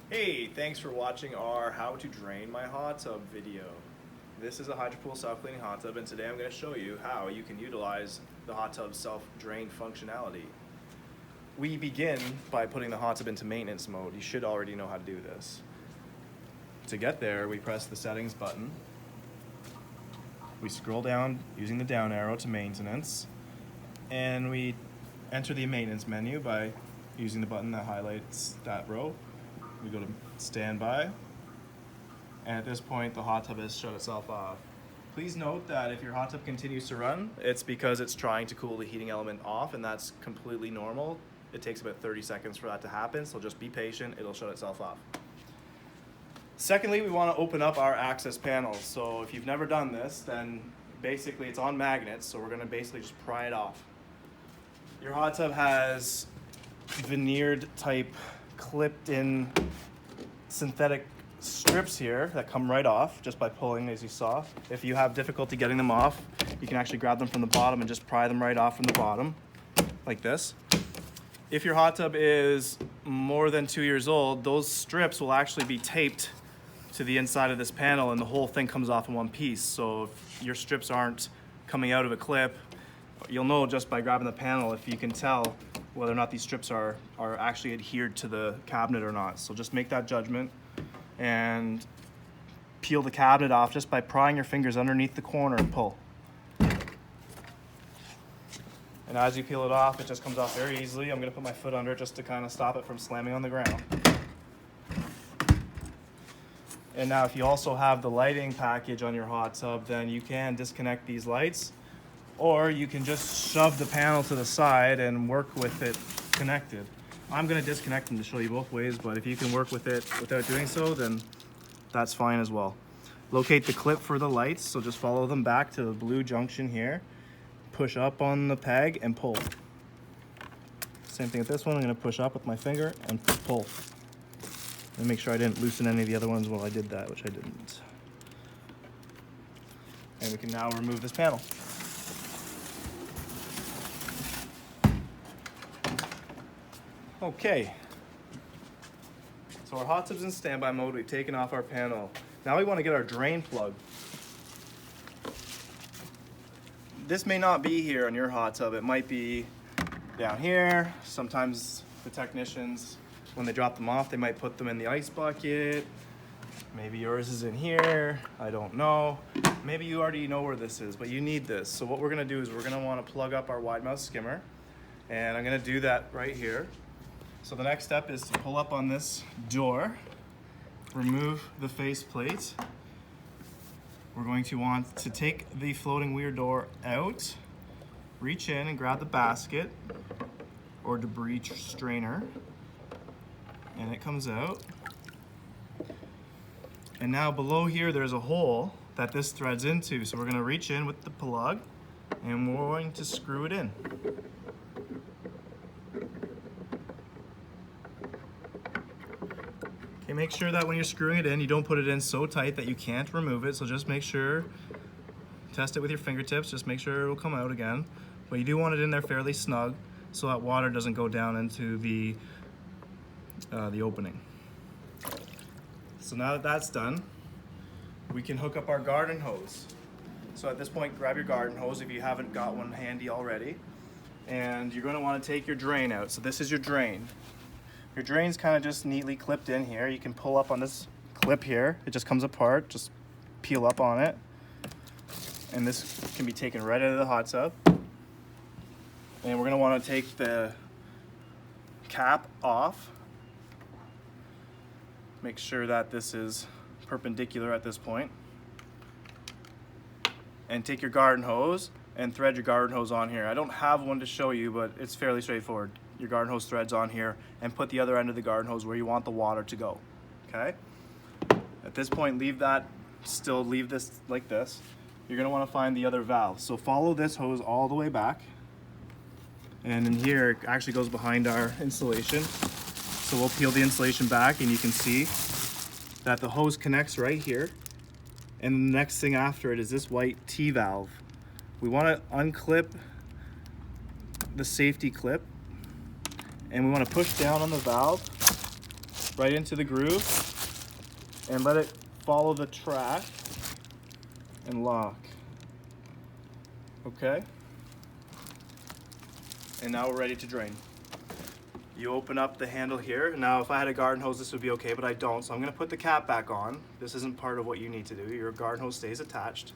Hey, thanks for watching our how to drain my hot tub video. This is a Hydropool self-cleaning hot tub, and today I'm going to show you how you can utilize the hot tub's self-drain functionality. We begin by putting the hot tub into maintenance mode. You should already know how to do this. To get there, we press the settings button. We scroll down using the down arrow to maintenance, and we enter the maintenance menu by using the button that highlights that row. We go to standby, and at this point the hot tub has shut itself off. Please note that if your hot tub continues to run, it's because it's trying to cool the heating element off, and that's completely normal. It takes about 30 seconds for that to happen, so just be patient, it'll shut itself off. Secondly, we want to open up our access panels. So if you've never done this, then basically it's on magnets, so we're going to basically just pry it off. Your hot tub has veneered type clipped in synthetic strips here that come right off just by pulling, as you saw. If you have difficulty getting them off, you can actually grab them from the bottom and just pry them right off from the bottom, like this. If your hot tub is more than 2 years old, those strips will actually be taped to the inside of this panel, and the whole thing comes off in one piece. So if your strips aren't coming out of a clip, you'll know just by grabbing the panel if you can tell whether or not these strips are actually adhered to the cabinet or not. So just make that judgment and peel the cabinet off just by prying your fingers underneath the corner and pull. And as you peel it off, it just comes off very easily. I'm going to put my foot under it just to kind of stop it from slamming on the ground. And now if you also have the lighting package on your hot tub, then you can disconnect these lights, or you can just shove the panel to the side and work with it connected. I'm going to disconnect them to show you both ways, but if you can work with it without doing so, then that's fine as well. Locate the clip for the lights, so just follow them back to the blue junction here. Push up on the peg and pull. Same thing with this one. I'm going to push up with my finger and pull. And make sure I didn't loosen any of the other ones while I did that, which I didn't. And we can now remove this panel. Okay, so our hot tub's in standby mode. We've taken off our panel. Now we want to get our drain plug. This may not be here on your hot tub. It might be down here. Sometimes the technicians, when they drop them off, they might put them in the ice bucket. Maybe yours is in here. I don't know. Maybe you already know where this is, but you need this. So what we're going to do is we're going to want to plug up our wide mouth skimmer, and I'm going to do that right here. So the next step is to pull up on this door, remove the face plate. We're going to want to take the floating weir door out, reach in and grab the basket or debris strainer, and it comes out. And now below here there's a hole that this threads into, so we're going to reach in with the plug and we're going to screw it in. Okay, make sure that when you're screwing it in, you don't put it in so tight that you can't remove it. So just make sure, test it with your fingertips, just make sure it will come out again. But you do want it in there fairly snug so that water doesn't go down into the opening. So now that that's done, we can hook up our garden hose. So at this point, grab your garden hose if you haven't got one handy already. And you're going to want to take your drain out. So this is your drain. Your drain's kind of just neatly clipped in here. You can pull up on this clip here. It just comes apart. Just peel up on it. And this can be taken right out of the hot tub. And we're going to want to take the cap off. Make sure that this is perpendicular at this point. And take your garden hose and thread your garden hose on here. I don't have one to show you, but it's fairly straightforward. Your garden hose threads on here and put the other end of the garden hose where you want the water to go. Okay? At this point, leave this like this. You're gonna wanna find the other valve. So follow this hose all the way back. And in here, it actually goes behind our insulation. So we'll peel the insulation back and you can see that the hose connects right here. And the next thing after it is this white T valve. We wanna unclip the safety clip, and we want to push down on the valve right into the groove and let it follow the track and lock. Okay? And now we're ready to drain. You open up the handle here. Now, if I had a garden hose, this would be okay, but I don't, so I'm gonna put the cap back on. This isn't part of what you need to do. Your garden hose stays attached.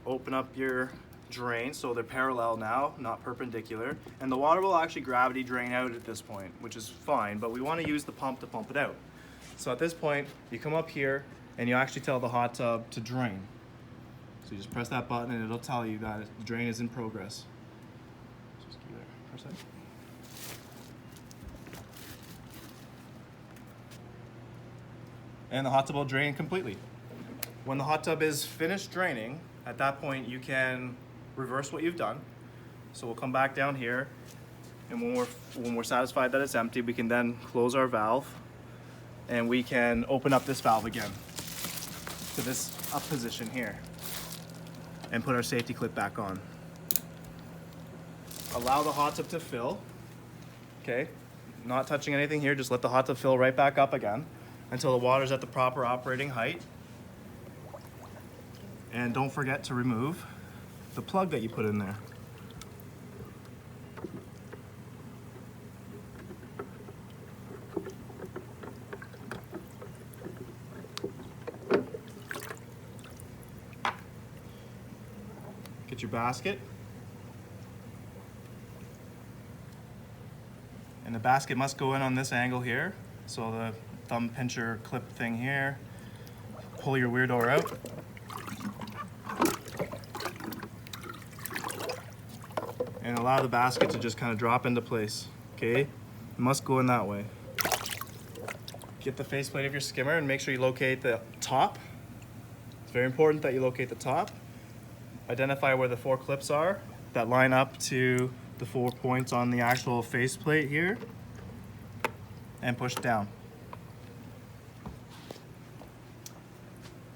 Open up your drain, so they're parallel now, not perpendicular. And the water will actually gravity drain out at this point, which is fine, but we wanna use the pump to pump it out. So at this point, you come up here and you actually tell the hot tub to drain. So you just press that button and it'll tell you that the drain is in progress. Just keep it there for a second. And the hot tub will drain completely. When the hot tub is finished draining, at that point you can reverse what you've done. So we'll come back down here, and when we're satisfied that it's empty, we can then close our valve and we can open up this valve again to this up position here and put our safety clip back on. Allow the hot tub to fill, okay? Not touching anything here, just let the hot tub fill right back up again until the water's at the proper operating height. And don't forget to remove the plug that you put in there. Get your basket. And the basket must go in on this angle here. So the thumb pincher clip thing here. Pull your weird door out. And allow the basket to just kind of drop into place, okay? It must go in that way. Get the faceplate of your skimmer and make sure you locate the top. It's very important that you locate the top. Identify where the 4 clips are that line up to the 4 points on the actual faceplate here, and push down.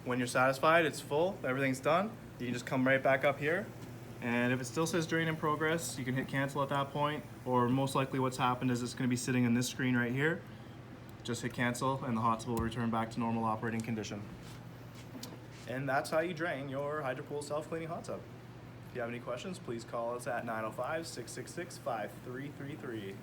When you're satisfied, it's full, everything's done, you can just come right back up here. And if it still says drain in progress, you can hit cancel at that point, or most likely what's happened is it's going to be sitting in this screen right here. Just hit cancel and the hot tub will return back to normal operating condition. And that's how you drain your Hydropool self-cleaning hot tub. If you have any questions, please call us at 905-666-5333.